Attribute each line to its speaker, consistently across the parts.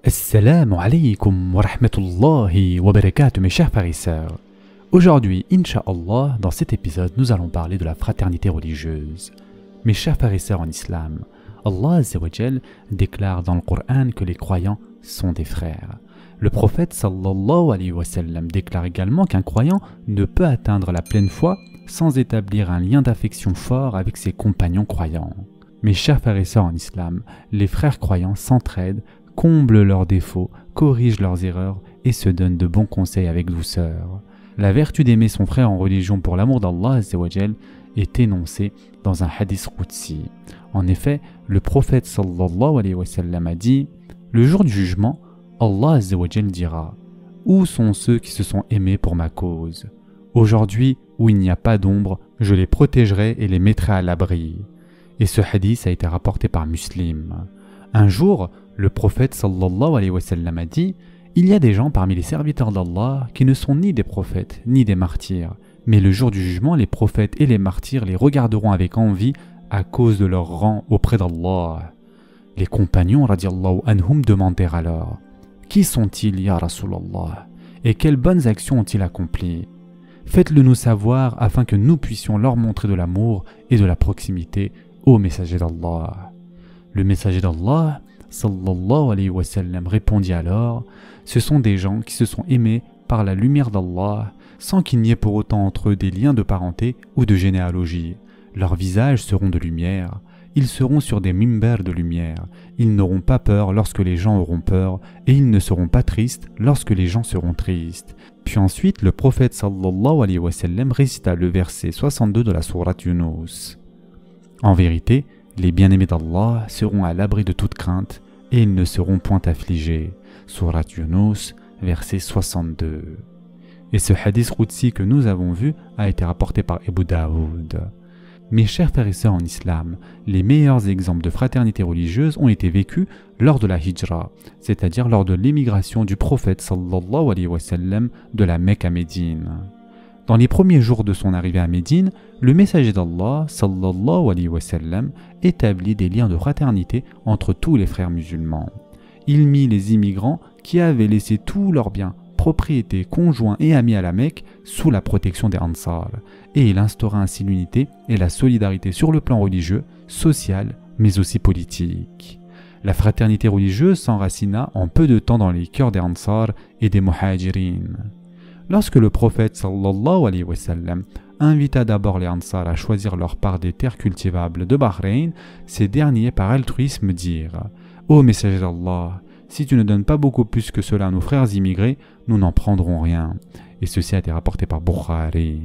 Speaker 1: Assalamu alaikum wa rahmatullahi wa barakatuh mes chers frères et sœurs. Aujourd'hui, Inch'Allah, dans cet épisode, nous allons parler de la fraternité religieuse. Mes chers frères et sœurs en islam, Allah Azza wa Jal déclare dans le Coran que les croyants sont des frères. Le prophète sallallahu alayhi wa sallam déclare également qu'un croyant ne peut atteindre la pleine foi sans établir un lien d'affection fort avec ses compagnons croyants. Mes chers frères et sœurs en islam, les frères croyants s'entraident, comblent leurs défauts, corrigent leurs erreurs et se donnent de bons conseils avec douceur. La vertu d'aimer son frère en religion pour l'amour d'Allah Azza wa Jal est énoncée dans un hadith qudsi. En effet, le prophète sallallahu alayhi wa sallam a dit « Le jour du jugement, Allah Azza wa Jal dira « Où sont ceux qui se sont aimés pour ma cause ? Aujourd'hui, où il n'y a pas d'ombre, je les protégerai et les mettrai à l'abri. » Et ce hadith a été rapporté par Muslim. Un jour, le prophète sallallahu alayhi wa sallam a dit « Il y a des gens parmi les serviteurs d'Allah qui ne sont ni des prophètes ni des martyrs, mais le jour du jugement, les prophètes et les martyrs les regarderont avec envie à cause de leur rang auprès d'Allah. » Les compagnons radiallahu anhum demandèrent alors « Qui sont-ils, ya Rasulallah, et quelles bonnes actions ont-ils accomplies ? Faites-le nous savoir afin que nous puissions leur montrer de l'amour et de la proximité ô messager d'Allah. » Le messager d'Allah sallallahu alayhi wa sallam répondit alors « Ce sont des gens qui se sont aimés par la lumière d'Allah sans qu'il n'y ait pour autant entre eux des liens de parenté ou de généalogie. Leurs visages seront de lumière, ils seront sur des mimbers de lumière, ils n'auront pas peur lorsque les gens auront peur et ils ne seront pas tristes lorsque les gens seront tristes. » Puis ensuite, le prophète sallallahu alayhi wa sallam récita le verset 62 de la sourate Yunus. En vérité, les bien-aimés d'Allah seront à l'abri de toute crainte et ils ne seront point affligés. Sourate Yunus, verset 62. Et ce hadith qudsi que nous avons vu a été rapporté par Abu Daoud. Mes chers frères et sœurs en islam, les meilleurs exemples de fraternité religieuse ont été vécus lors de la hijra, c'est-à-dire lors de l'émigration du prophète sallallahu alayhi wa sallam de la Mecque à Médine. Dans les premiers jours de son arrivée à Médine, le messager d'Allah sallallahu alayhi wa sallam établit des liens de fraternité entre tous les frères musulmans. Il mit les immigrants qui avaient laissé tous leurs biens, propriétés, conjoints et amis à la Mecque sous la protection des Ansar, et il instaura ainsi l'unité et la solidarité sur le plan religieux, social, mais aussi politique. La fraternité religieuse s'enracina en peu de temps dans les cœurs des Ansar et des Muhajirin. Lorsque le prophète sallallahu alayhi wa sallam invita d'abord les Ansar à choisir leur part des terres cultivables de Bahreïn, ces derniers par altruisme dirent « Ô messager d'Allah, si tu ne donnes pas beaucoup plus que cela à nos frères immigrés, nous n'en prendrons rien. » Et ceci a été rapporté par Bukhari.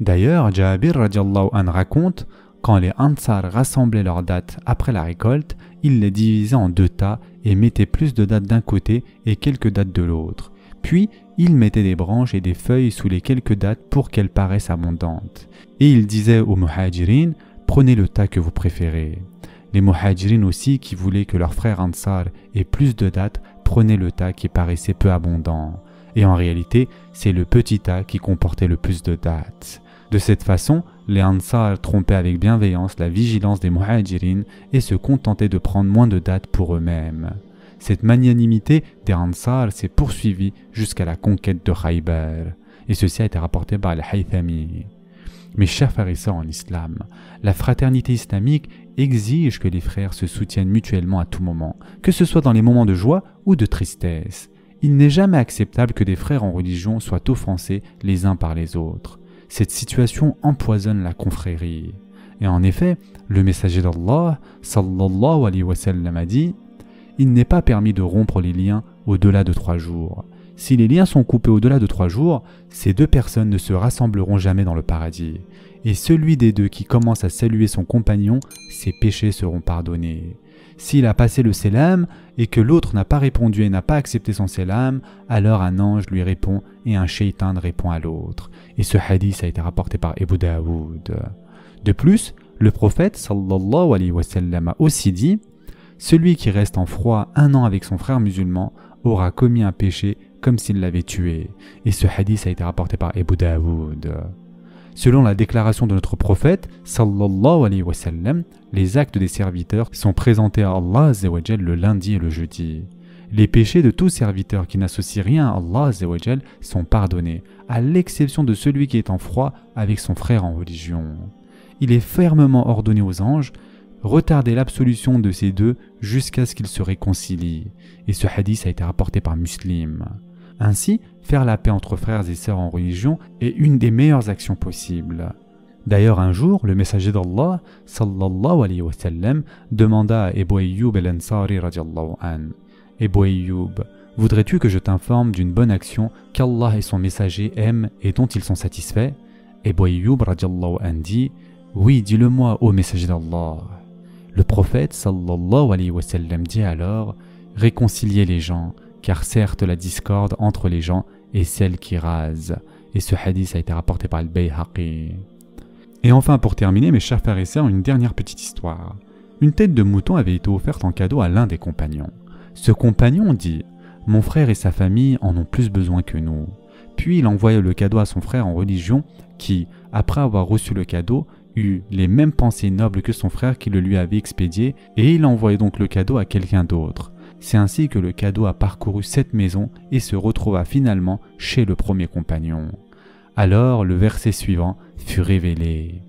Speaker 1: D'ailleurs, Jabir radiallahu anhu raconte quand les Ansar rassemblaient leurs dattes après la récolte, ils les divisaient en deux tas et mettaient plus de dattes d'un côté et quelques dattes de l'autre. Puis, ils mettaient des branches et des feuilles sous les quelques dattes pour qu'elles paraissent abondantes. Et ils disaient aux Muhajirin, prenez le tas que vous préférez. Les Muhajirin aussi, qui voulaient que leurs frères Ansar aient plus de dattes, prenaient le tas qui paraissait peu abondant. Et en réalité, c'est le petit tas qui comportait le plus de dattes. De cette façon, les Ansar trompaient avec bienveillance la vigilance des Muhajirin et se contentaient de prendre moins de dattes pour eux-mêmes. Cette magnanimité des Ansar s'est poursuivie jusqu'à la conquête de Khaybar, et ceci a été rapporté par Al-Haythami. Mes chers frères et sœurs en islam, la fraternité islamique exige que les frères se soutiennent mutuellement à tout moment, que ce soit dans les moments de joie ou de tristesse. Il n'est jamais acceptable que des frères en religion soient offensés les uns par les autres. Cette situation empoisonne la confrérie. Et en effet, le messager d'Allah, sallallahu alayhi wa sallam, a dit « Il n'est pas permis de rompre les liens au-delà de 3 jours. Si les liens sont coupés au-delà de 3 jours, ces deux personnes ne se rassembleront jamais dans le paradis. Et celui des deux qui commence à saluer son compagnon, ses péchés seront pardonnés. S'il a passé le sélam et que l'autre n'a pas répondu et n'a pas accepté son sélam, alors un ange lui répond et un shaitan répond à l'autre. » Et ce hadith a été rapporté par Abu Daoud. De plus, le prophète sallallahu alayhi wa sallam a aussi dit « Celui qui reste en froid 1 an avec son frère musulman aura commis un péché comme s'il l'avait tué. » Et ce hadith a été rapporté par Abu Daoud. Selon la déclaration de notre prophète, sallallahu alayhi wa sallam, les actes des serviteurs sont présentés à Allah azza wa jal le lundi et le jeudi. Les péchés de tout serviteur qui n'associe rien à Allah azza wa jal sont pardonnés, à l'exception de celui qui est en froid avec son frère en religion. Il est fermement ordonné aux anges retarder l'absolution de ces deux jusqu'à ce qu'ils se réconcilient. Et ce hadith a été rapporté par Muslim. Ainsi, faire la paix entre frères et sœurs en religion est une des meilleures actions possibles. D'ailleurs, un jour, le messager d'Allah, sallallahu alayhi wa sallam, demanda à Ebu Ayyub al-Ansari radiallahu an: Ebu Ayyub, voudrais-tu que je t'informe d'une bonne action qu'Allah et son messager aiment et dont ils sont satisfaits? Ebu Ayyub radiallahu an dit: oui, dis-le-moi, ô messager d'Allah. Le prophète sallallahu alayhi wa sallam dit alors: réconciliez les gens, car certes la discorde entre les gens est celle qui rase. Et ce hadith a été rapporté par Al-Bayhaqi. Et enfin, pour terminer, mes chers frères et sœurs, une dernière petite histoire. Une tête de mouton avait été offerte en cadeau à l'un des compagnons. Ce compagnon dit: mon frère et sa famille en ont plus besoin que nous. Puis il envoya le cadeau à son frère en religion qui, après avoir reçu le cadeau, eut les mêmes pensées nobles que son frère qui le lui avait expédié, et il envoyait donc le cadeau à quelqu'un d'autre. C'est ainsi que le cadeau a parcouru 7 maisons et se retrouva finalement chez le premier compagnon. Alors le verset suivant fut révélé.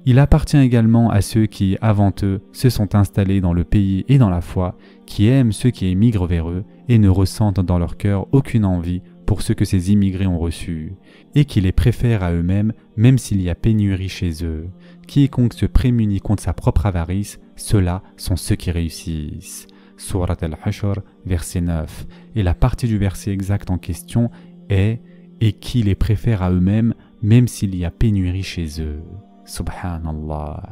Speaker 1: Il appartient également à ceux qui, avant eux, se sont installés dans le pays et dans la foi, qui aiment ceux qui émigrent vers eux et ne ressentent dans leur cœur aucune envie pour ce que ces immigrés ont reçu, et qui les préfèrent à eux-mêmes même s'il y a pénurie chez eux. Quiconque se prémunit contre sa propre avarice, ceux-là sont ceux qui réussissent. Surat al-Hashr, verset 9. Et la partie du verset exact en question est « et qui les préfèrent à eux-mêmes même s'il y a pénurie chez eux ». Subhanallah.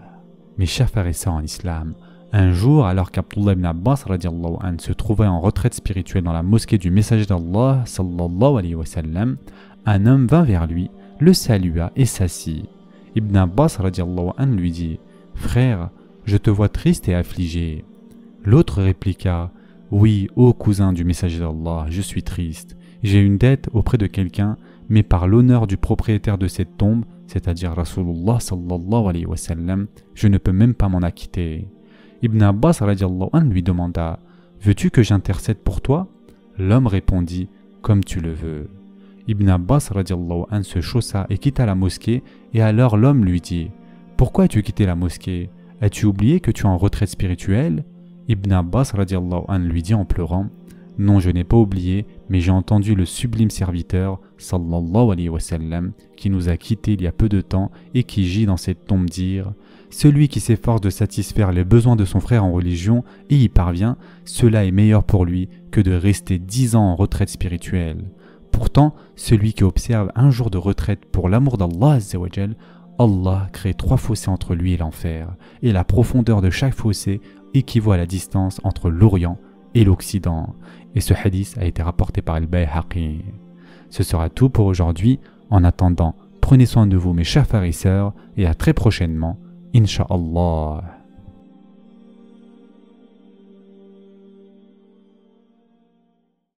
Speaker 1: Mes chers frères et sœurs en islam, un jour, alors qu'Abdullah ibn Abbas radiallahu anhu se trouvait en retraite spirituelle dans la mosquée du messager d'Allah sallallahu alayhi wa sallam, un homme vint vers lui, le salua et s'assit. Ibn Abbas radiallahu anhu lui dit: frère, je te vois triste et affligé. L'autre répliqua: oui, ô cousin du messager d'Allah, je suis triste. J'ai une dette auprès de quelqu'un, mais par l'honneur du propriétaire de cette tombe, c'est-à-dire Rasulullah sallallahu alayhi wa sallam, je ne peux même pas m'en acquitter. Ibn Abbas radiallahu anhu lui demanda: veux-tu que j'intercède pour toi? L'homme répondit: comme tu le veux. Ibn Abbas radiallahu anhu se chaussa et quitta la mosquée, et alors l'homme lui dit: pourquoi as-tu quitté la mosquée? As-tu oublié que tu es en retraite spirituelle? Ibn Abbas radiallahu anhu lui dit en pleurant: non, je n'ai pas oublié, mais j'ai entendu le sublime serviteur sallallahu alayhi wa sallam qui nous a quittés il y a peu de temps et qui gît dans cette tombe dire: celui qui s'efforce de satisfaire les besoins de son frère en religion et y parvient, cela est meilleur pour lui que de rester 10 ans en retraite spirituelle. Pourtant, celui qui observe un jour de retraite pour l'amour d'Allah azza wa jal, Allah crée 3 fossés entre lui et l'enfer, et la profondeur de chaque fossé équivaut à la distance entre l'Orient et l'Occident. Et ce hadith a été rapporté par Al-Bayhaqi. Ce sera tout pour aujourd'hui. En attendant, prenez soin de vous mes chers frères et sœurs, et à très prochainement, Inch'Allah.